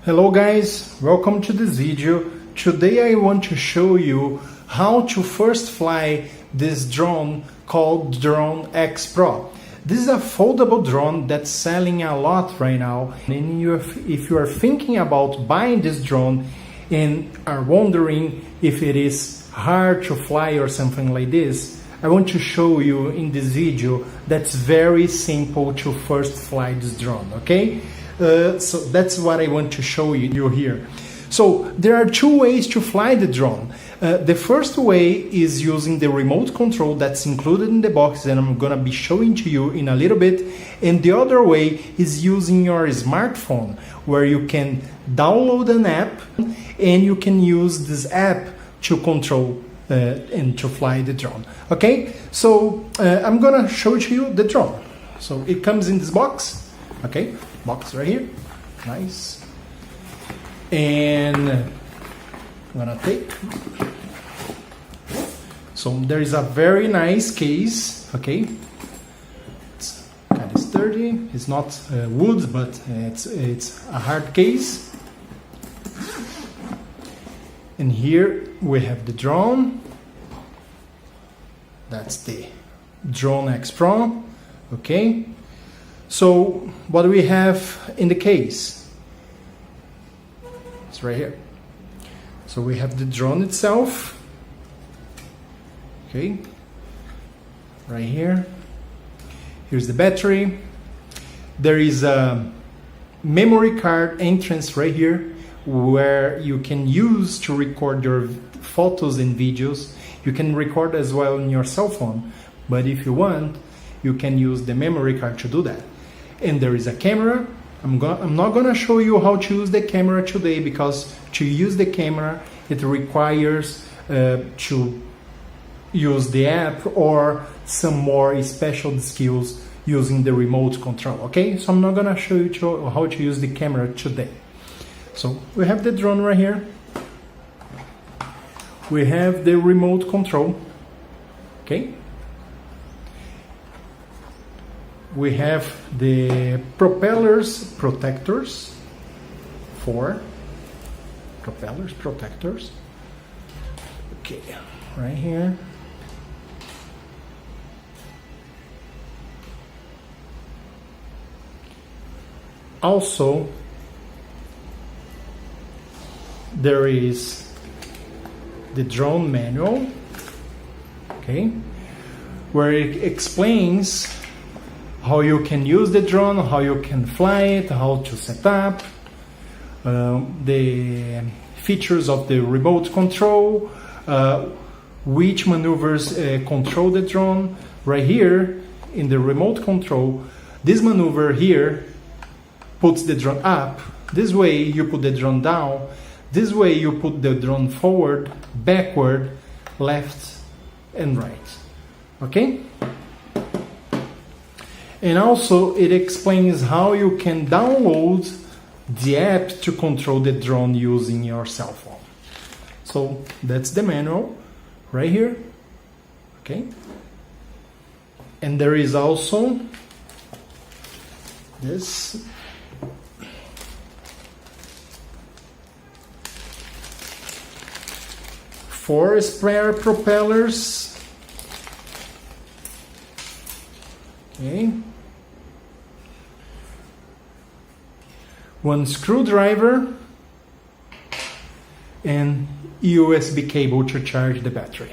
Hello guys, welcome to this video. Today I want to show you how to first fly this drone called DroneX Pro. This is a foldable drone that's selling a lot right now. And if you are thinking about buying this drone and are wondering if it is hard to fly or something like this, I want to show you in this video that's very simple to first fly this drone, okay? So that's what I want to show you here. So there are two ways to fly the drone. The first way is using the remote control that's included in the box, and I'm gonna be showing to you in a little bit. And the other way is using your smartphone, where you can download an app and you can use this app to control and to fly the drone. Okay, so I'm gonna show to you the drone. So it comes in this box. Okay, box right here, nice. And I'm gonna take. So there is a very nice case. Okay, it's kind of sturdy. It's not wood, but it's a hard case. And here we have the drone. That's the DroneX Pro. Okay. So what do we have in the case? It's right here. So we have the drone itself. Okay. Right here. Here's the battery. There is a memory card entrance right here where you can use to record your photos and videos. You can record as well on your cell phone, but if you want, you can use the memory card to do that. And there is a camera. I'm not gonna show you how to use the camera today, because to use the camera it requires to use the app or some more special skills using the remote control. Okay, so I'm not gonna show you how to use the camera today. So we have the drone right here. We have the remote control. Okay. We have the propellers protectors. 4 propellers protectors. Okay, right here. Also, there is the drone manual, okay, where it explains how you can use the drone, how you can fly it, how to set up, the features of the remote control, which maneuvers control the drone. Right here in the remote control, this maneuver here puts the drone up. This way you put the drone down. This way you put the drone forward, backward, left and right. Okay? And also it explains how you can download the app to control the drone using your cell phone. So that's the manual right here. Okay? And there is also this four spare propellers. Okay. One screwdriver and USB cable to charge the battery.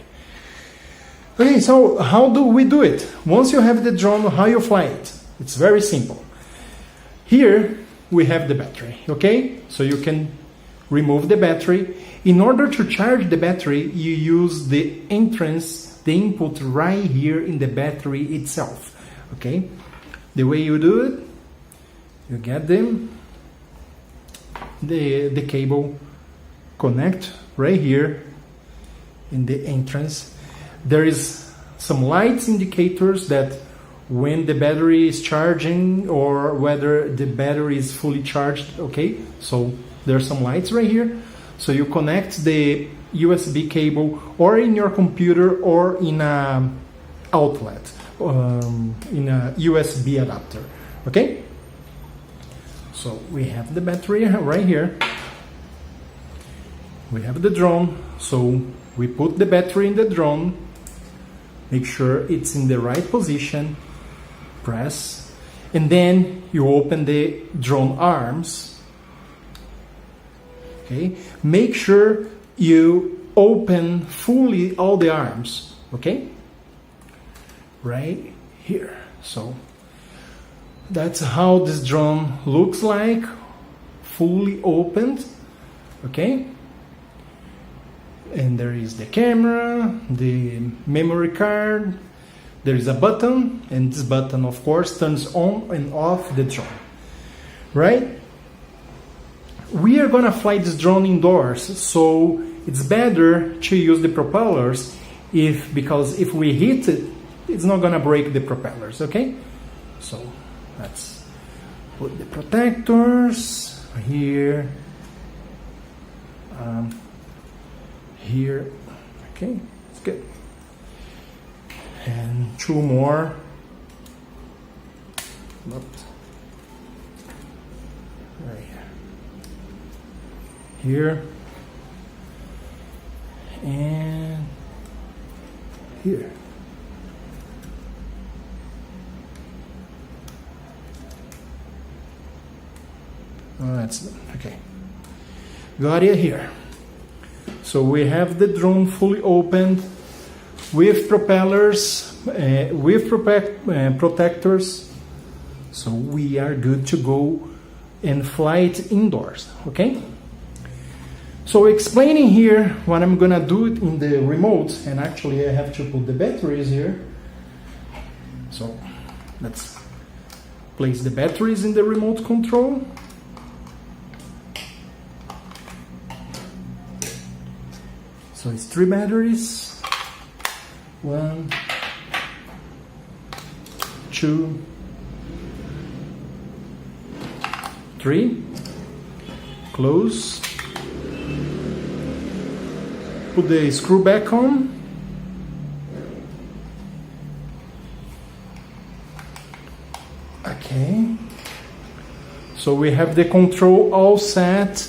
Okay, so how do we do it? Once you have the drone, how you fly it? It's very simple. Here we have the battery, okay? So you can remove the battery. In order to charge the battery, you use the entrance, the input right here in the battery itself. Okay, the way you do it, you get them, the cable connect right here in the entrance. There is some lights indicators that when the battery is charging or whether the battery is fully charged. Okay, so there's some lights right here. So you connect the USB cable or in your computer or in a outlet, in a USB adapter. Okay, So we have the battery right here. We have the drone, so we put the battery in the drone, make sure it's in the right position, press, and then you open the drone arms. Okay, make sure you open fully all the arms, okay? Right here. So that's how this drone looks like, fully opened, okay? And there is the camera, the memory card, there is a button, and this button of course turns on and off the drone, right? We are gonna fly this drone indoors, so it's better to use the propellers because if we hit it, it's not gonna break the propellers, okay? So let's put the protectors here, here, okay, it's good. And two more. Oops. Right here. And here. Oh, that's okay. Got it here. So we have the drone fully opened with propellers, with protectors. So we are good to go and fly it indoors, okay? So explaining here what I'm gonna do it in the remote, and actually I have to put the batteries here. So let's place the batteries in the remote control. So it's 3 batteries. 1, 2, 3. Close. Put the screw back on. Okay. So we have the control all set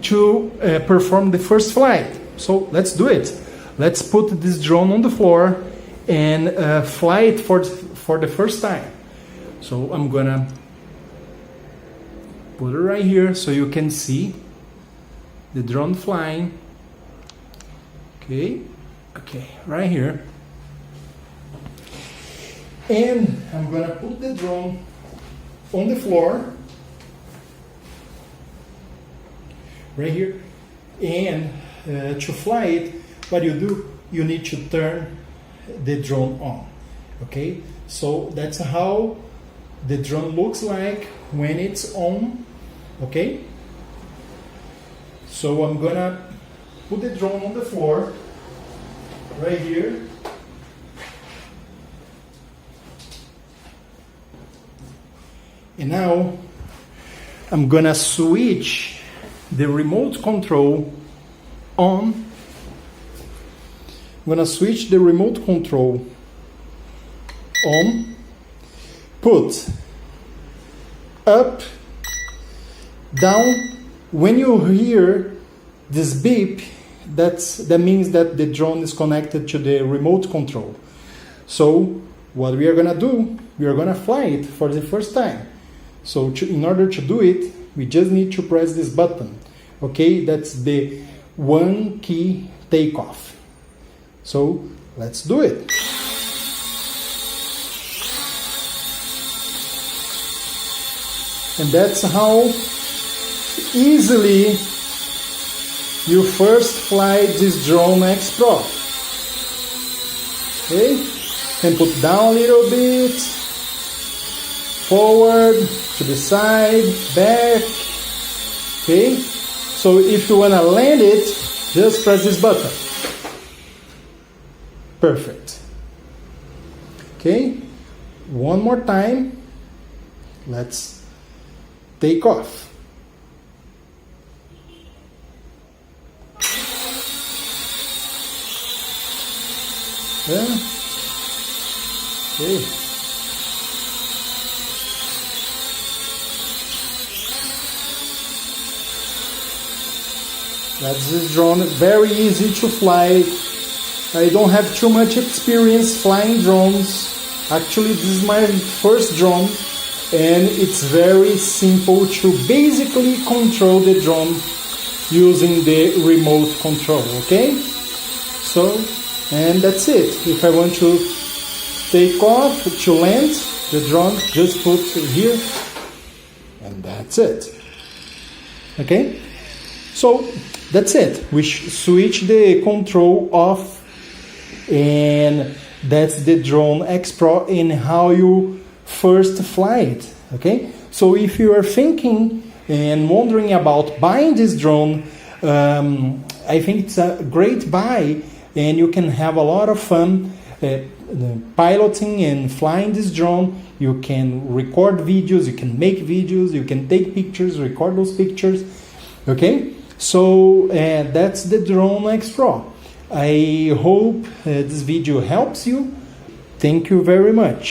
to perform the first flight. So let's do it. Let's put this drone on the floor and fly it for the first time. So I'm gonna put it right here so you can see the drone flying. Okay, right here. And I'm gonna put the drone on the floor right here. And to fly it, what you do, you need to turn the drone on. Okay, so that's how the drone looks like when it's on. Okay, so I'm gonna put the drone on the floor right here. And now I'm gonna switch the remote control on. I'm gonna switch the remote control on, put up, down. When you hear this beep, that means that the drone is connected to the remote control. So what we are gonna do, we are gonna fly it for the first time. So in order to do it, we just need to press this button. Okay, that's the 1 key takeoff. So let's do it. And that's how easily you first fly this DroneX Pro. Okay, and put down a little bit, forward, to the side, back. Okay, so if you want to land it, just press this button. Perfect. Okay, one more time. Let's take off. Yeah. Okay. That's this drone, very easy to fly. I don't have too much experience flying drones. Actually, this is my first drone, and it's very simple to basically control the drone using the remote control, okay? So, and that's it. If I want to take off, to land the drone, just put it here, and that's it. Okay? So, that's it. We switch the control off, and that's the DroneX Pro and how you first fly it. Okay? So, if you are thinking and wondering about buying this drone, I think it's a great buy, and you can have a lot of fun piloting and flying this drone. You can record videos, you can make videos, you can take pictures, record those pictures. Okay, so that's the DroneX Pro. I hope this video helps you. Thank you very much.